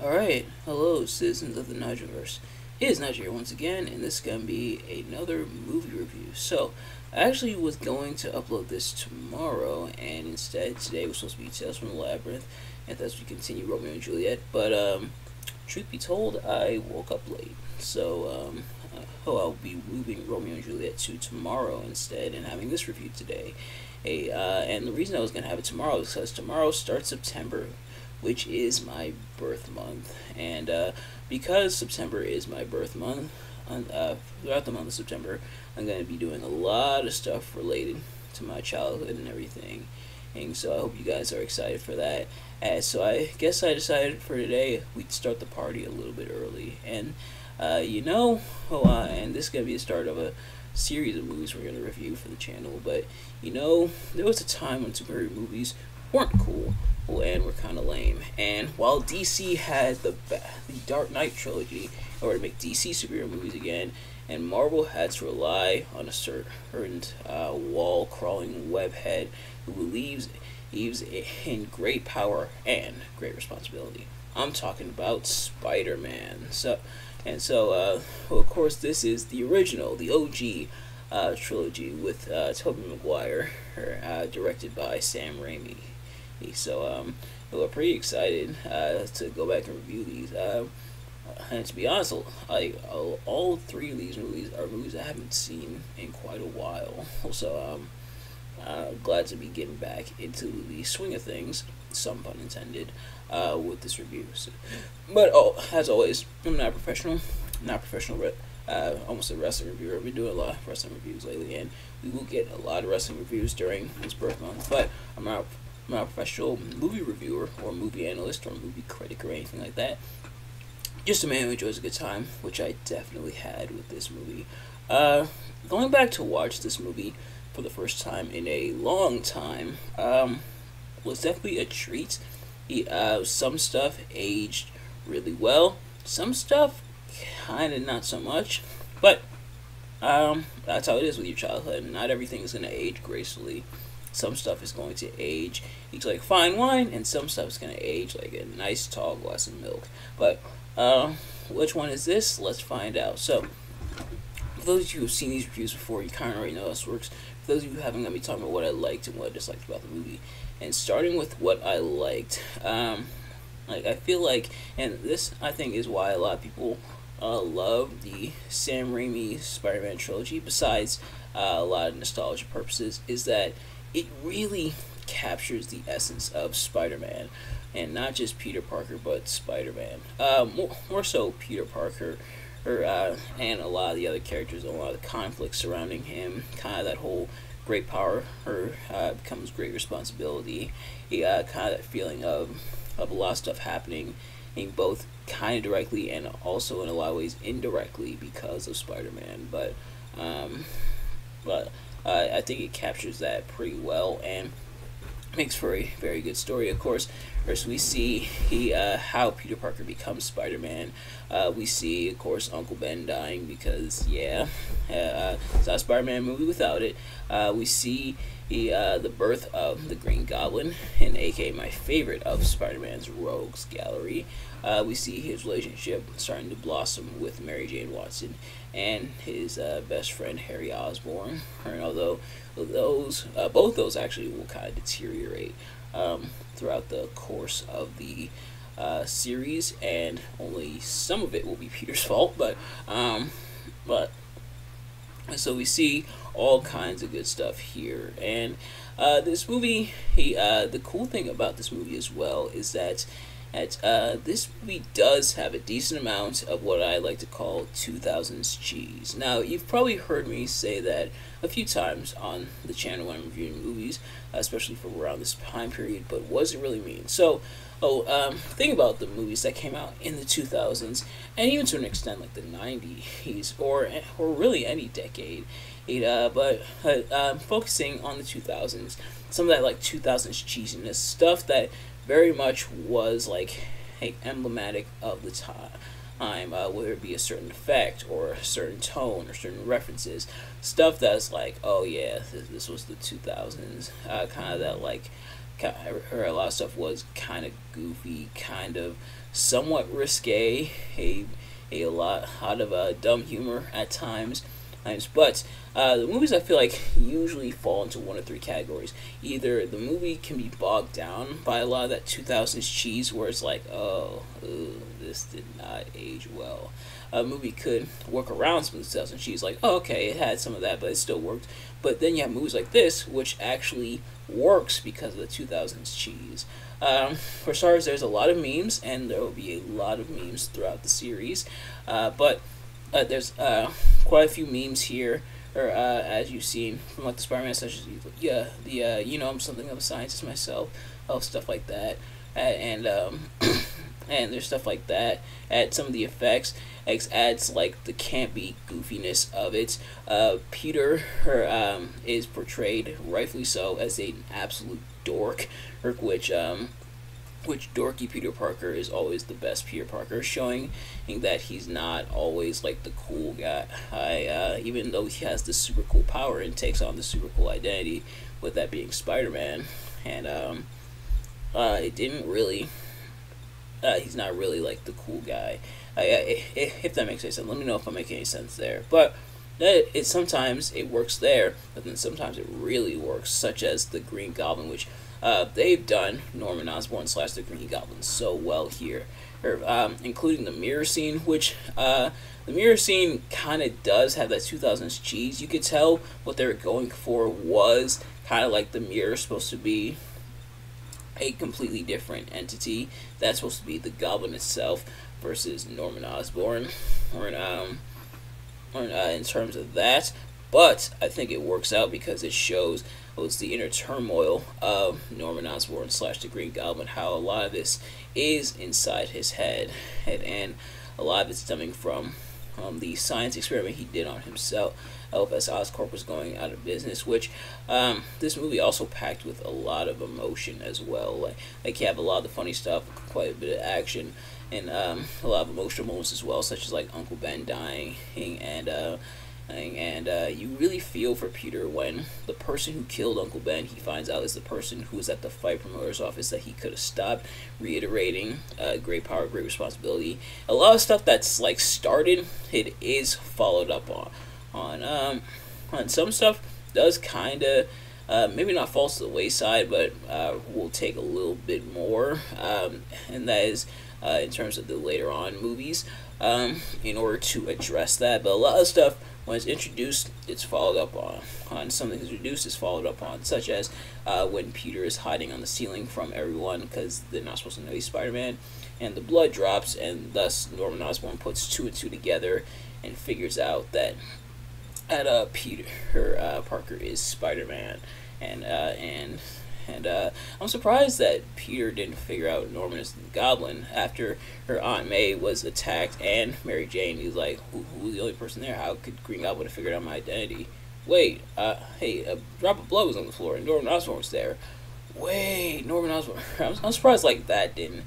Alright, hello citizens of the Nigelverse. It is Nigel here once again, and this is going to be another movie review. So, I actually was going to upload this tomorrow, and instead today was supposed to be Tales from the Labyrinth, and thus we continue Romeo and Juliet. But, truth be told, I woke up late. So, I'll be moving Romeo and Juliet to tomorrow instead, and having this review today. And the reason I was going to have it tomorrow is because tomorrow starts September, which is my birth month. And because September is my birth month, throughout the month of September, I'm going to be doing a lot of stuff related to my childhood and everything. And so I hope you guys are excited for that. So I guess I decided for today we'd start the party a little bit early. And and this is going to be the start of a series of movies we're going to review for the channel. But, there was a time when superhero movies weren't cool and were kind of lame. And while DC had the Dark Knight trilogy in order to make DC superhero movies again, and Marvel had to rely on a certain wall-crawling webhead who believes in great power and great responsibility. I'm talking about Spider-Man. So, of course, this is the original, the OG trilogy with Tobey Maguire, directed by Sam Raimi. So, we're pretty excited to go back and review these. And to be honest, all three of these movies are movies I haven't seen in quite a while. So, glad to be getting back into the swing of things, some pun intended, with this review. So, but as always, I'm not professional, almost a wrestling reviewer. I've been doing a lot of wrestling reviews lately, and we will get a lot of wrestling reviews during this birth month. But I'm not a professional movie reviewer or movie analyst or movie critic or anything like that. Just a man who enjoys a good time, which I definitely had with this movie. Going back to watch this movie for the first time in a long time was definitely a treat. Some stuff aged really well. Some stuff kind of not so much. But that's how it is with your childhood. Not everything is going to age gracefully. Some stuff is going to age like fine wine, and some stuff is going to age like a nice tall glass of milk. But which one is this? Let's find out. So, for those of you who have seen these reviews before, you kind of already know how this works. For those of you who haven't, let me talk about what I liked and what I disliked about the movie. And starting with what I liked, I feel like, and this I think is why a lot of people love the Sam Raimi Spider-Man trilogy, besides a lot of nostalgia purposes, is that it really captures the essence of Spider-Man, and not just Peter Parker, but Spider-Man. More so Peter Parker, and a lot of the other characters, a lot of the conflicts surrounding him, kind of that whole great power becomes great responsibility. Kind of that feeling of a lot of stuff happening, in both kind of directly and also in a lot of ways indirectly because of Spider-Man. But I think it captures that pretty well and makes for a very good story. Of course, first we see how Peter Parker becomes Spider-Man. We see, of course, Uncle Ben dying because, it's not a Spider-Man movie without it. We see the birth of the Green Goblin, and aka my favorite of Spider-Man's rogues gallery. We see his relationship starting to blossom with Mary Jane Watson and his best friend Harry Osborn. And although both those actually will kind of deteriorate throughout the course of the series, and only some of it will be Peter's fault. But so we see all kinds of good stuff here. And this movie, the cool thing about this movie as well is that this movie does have a decent amount of what I like to call 2000s cheese. Now, you've probably heard me say that a few times on the channel when I'm reviewing movies, especially for around this time period, but what does it really mean? So, think about the movies that came out in the 2000s, and even to an extent like the 90s, or really any decade. But focusing on the 2000s, some of that like 2000s cheesiness, stuff that very much was like emblematic of the time, whether it be a certain effect or a certain tone or certain references, stuff that's like, oh yeah, this was the 2000s, kind of that like a lot of stuff was kind of goofy, kind of somewhat risque, a lot of dumb humor at times. But the movies, I feel like, usually fall into one of three categories. Either the movie can be bogged down by a lot of that 2000s cheese where it's like, oh, this did not age well. A movie could work around some of the 2000s cheese, like, oh, okay, it had some of that, but it still worked. But then you have movies like this, which actually works because of the 2000s cheese. For starters, there's a lot of memes, and there will be a lot of memes throughout the series. But there's quite a few memes here, or as you've seen from like the Spider-Man, such as I'm something of a scientist myself, stuff like that, and and there's stuff like that. Add some of the effects, adds like the campy goofiness of it. Peter is portrayed, rightfully so, as an absolute dork, which dorky Peter Parker is always the best Peter Parker, showing that he's not always like the cool guy. Even though he has this super cool power and takes on the super cool identity, with that being Spider-Man, and it didn't really. He's not really like the cool guy. If that makes any sense, let me know if I'm making any sense there. But sometimes it works there, but then sometimes it really works, such as the Green Goblin, which they've done Norman Osborn / the Green Goblin so well here, including the mirror scene, which the mirror scene kind of does have that 2000s cheese. You could tell what they were going for was kind of like the mirror supposed to be a completely different entity. That's supposed to be the Goblin itself versus Norman Osborn, or in terms of that. But I think it works out because it shows the inner turmoil of Norman Osborn / the Green Goblin, how a lot of this is inside his head, and a lot of it's stemming from the science experiment he did on himself as Oscorp was going out of business, which this movie also packed with a lot of emotion as well. Like you have a lot of the funny stuff, quite a bit of action, and a lot of emotional moments as well, such as like Uncle Ben dying, and you really feel for Peter when the person who killed Uncle Ben, he finds out is the person who was at the fight promoter's office that he could have stopped, reiterating great power, great responsibility. A lot of stuff that's like started, it is followed up on some stuff does kind of maybe not falls to the wayside, but will take a little bit more, and that is in terms of the later on movies, in order to address that. But a lot of stuff, when it's introduced, it's followed up on something that's introduced is followed up on, such as when Peter is hiding on the ceiling from everyone because they're not supposed to know he's Spider-Man, and the blood drops, and thus Norman Osborn puts two and two together and figures out that Peter Parker is Spider-Man, and I'm surprised that Peter didn't figure out Norman is the Goblin after her Aunt May was attacked and Mary Jane. He's like, who was the only person there? How could Green Goblin have figured out my identity? Wait, hey, a drop of blood was on the floor and Norman Osborn was there. Wait, Norman Osborn. I'm surprised like that didn't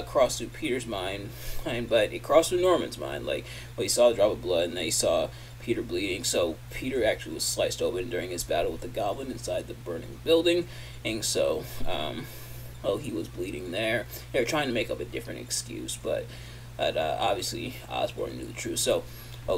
cross through Peter's mind, but it crossed through Norman's mind. Like, well, he saw the drop of blood and then he saw Peter bleeding, so Peter actually was sliced open during his battle with the Goblin inside the burning building, and so, he was bleeding there. They were trying to make up a different excuse, but obviously Osborn knew the truth. So,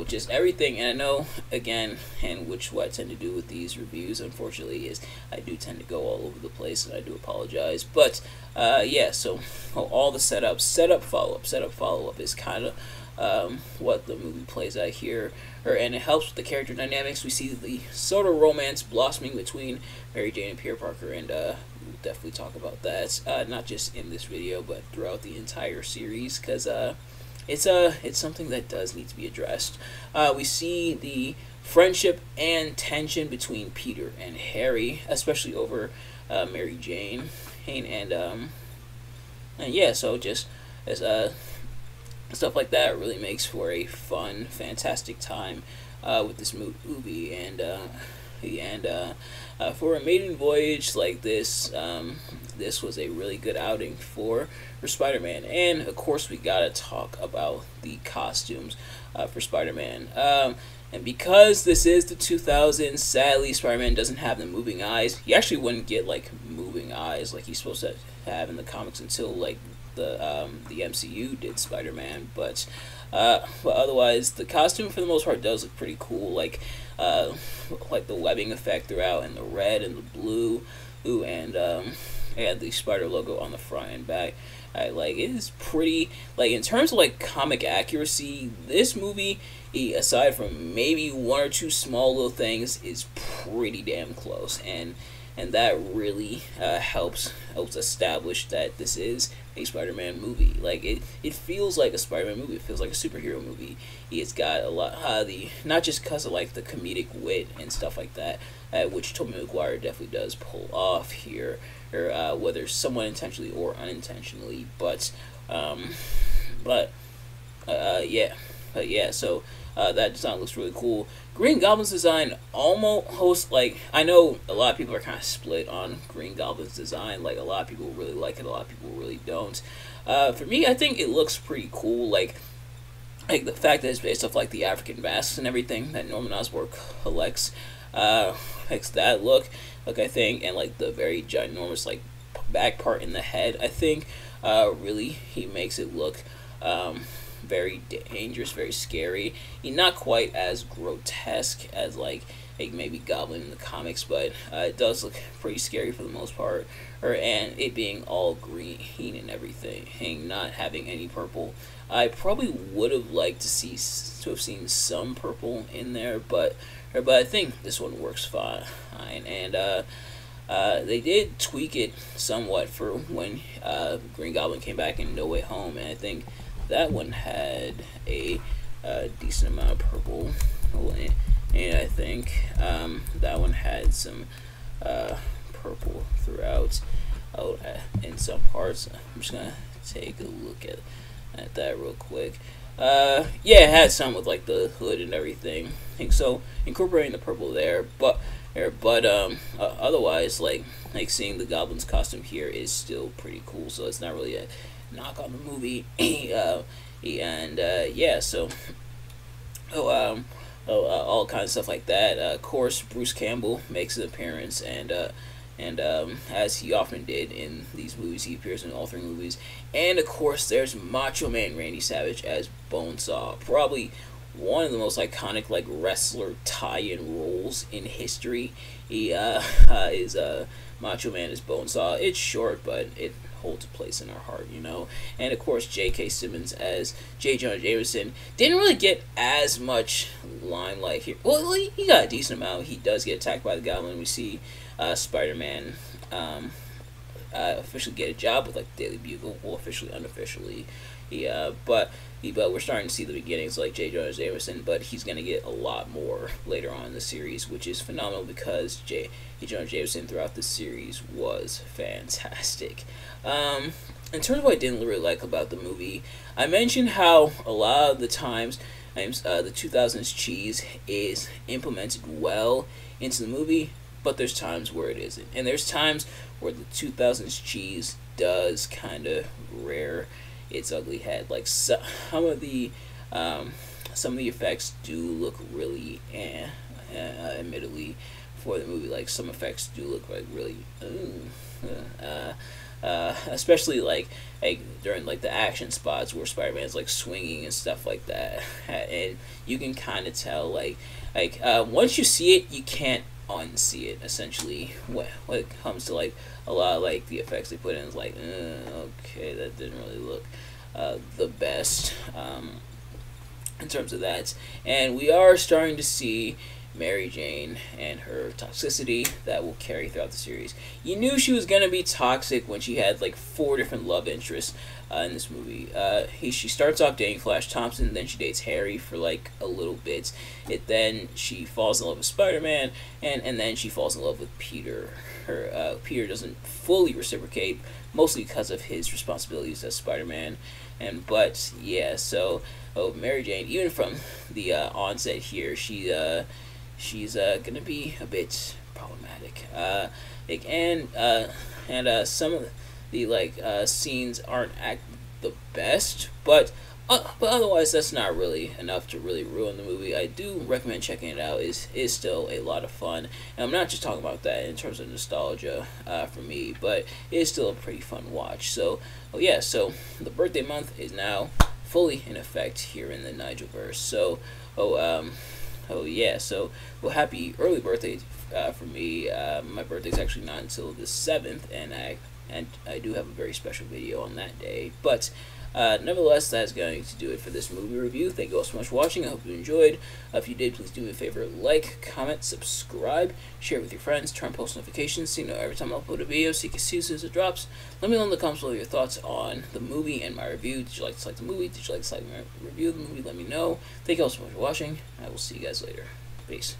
just everything, and I know, again, and what I tend to do with these reviews, unfortunately, is I do tend to go all over the place, and I do apologize, but, yeah, so, all the setup, follow-up is kind of what the movie plays out here, and it helps with the character dynamics. We see the sort of romance blossoming between Mary Jane and Peter Parker, and we'll definitely talk about that, not just in this video, but throughout the entire series, because it's something that does need to be addressed. We see the friendship and tension between Peter and Harry, especially over Mary Jane, and yeah, so just as stuff like that really makes for a fun, fantastic time with this movie, and And for a maiden voyage like this, this was a really good outing for Spider-Man. And of course, we gotta talk about the costumes for Spider-Man. And because this is the 2000s, sadly, Spider-Man doesn't have the moving eyes. He actually wouldn't get like moving eyes like he's supposed to have in the comics until like the MCU did Spider-Man. But otherwise, the costume for the most part does look pretty cool. Like the webbing effect throughout, and the red and the blue, and the Spider logo on the front and back. Like, it is pretty, like, in terms of like comic accuracy, this movie, aside from maybe one or two small little things, is pretty damn close, and that really helps establish that this is a Spider-Man movie. Like, it feels like a Spider-Man movie. It feels like a superhero movie. It's got a lot not just because of like the comedic wit and stuff like that, which Tobey Maguire definitely does pull off here, or whether somewhat intentionally or unintentionally. But yeah. So that design looks really cool. Green Goblin's design almost, like, I know a lot of people are kind of split on Green Goblin's design. Like, a lot of people really like it, a lot of people really don't. For me, I think it looks pretty cool. Like the fact that it's based off like the African masks and everything that Norman Osborn collects, makes that look, like, I think, and like the very ginormous like back part in the head, I think, really he makes it look very dangerous, very scary. He's not quite as grotesque as like maybe Goblin in the comics, but it does look pretty scary for the most part. And it being all green and everything, not having any purple. I probably would have liked to have seen some purple in there, but I think this one works fine. And they did tweak it somewhat for when Green Goblin came back in No Way Home, and I think that one had a decent amount of purple in it, and I think that one had some purple throughout in some parts. I'm just gonna take a look at that real quick. Yeah, it had some with like the hood and everything. I think so, incorporating the purple there, but otherwise, like seeing the Goblin's costume here is still pretty cool. So it's not really a knock on the movie. Yeah, so all kinds of stuff like that. Of course, Bruce Campbell makes an appearance, and as he often did in these movies, he appears in all three movies. And of course, there's Macho Man Randy Savage as Bonesaw, probably one of the most iconic like wrestler tie-in roles in history. He is Macho Man as Bonesaw. It's short, but it holds a place in our heart, you know. And of course, J.K. Simmons as J. Jonah Jameson didn't really get as much limelight here. Well, he got a decent amount. He does get attacked by the Goblin. We see Spider-Man officially get a job with like Daily Bugle, well, officially, unofficially. But we're starting to see the beginnings like J. Jonah Jameson, but he's going to get a lot more later on in the series, which is phenomenal because J. Jonah Jameson throughout the series was fantastic. In terms of what I didn't really like about the movie, I mentioned how a lot of the times the 2000s cheese is implemented well into the movie, but there's times where it isn't. And there's times where the 2000s cheese does kind of rear its ugly head. Like some of the effects do look really admittedly for the movie. Like some effects do look like really especially like during like the action spots where Spider-Man's like swinging and stuff like that, and you can kind of tell like once you see it, you can't unsee it. Essentially, when it comes to like a lot of like the effects they put in, is like okay, that didn't really look the best in terms of that. And we are starting to see Mary Jane and her toxicity that will carry throughout the series. You knew she was gonna be toxic when she had like 4 different love interests in this movie. She starts off dating Flash Thompson, then she dates Harry for like a little bit. Then she falls in love with Spider-Man, and then she falls in love with Peter. Peter doesn't fully reciprocate, mostly because of his responsibilities as Spider-Man. But yeah, so Mary Jane, even from the onset here, she's gonna be a bit problematic. Some of the scenes aren't the best, but otherwise that's not really enough to really ruin the movie. I do recommend checking it out. Is still a lot of fun, and I'm not just talking about that in terms of nostalgia for me, but it is still a pretty fun watch. So, oh yeah, so the birthday month is now fully in effect here in the Nigelverse. So, oh yeah, so well, happy early birthday for me. My birthday's actually not until the 7th, and I do have a very special video on that day. But nevertheless, that's going to do it for this movie review. Thank you all so much for watching. I hope you enjoyed. If you did, please do me a favor: like, comment, subscribe, share it with your friends, turn on post notifications so you know every time I upload a video, so you can see as soon as it drops. Let me know in the comments below your thoughts on the movie and my review. Did you like to like the movie? Did you like to like my review of the movie? Let me know. Thank you all so much for watching. I will see you guys later. Peace.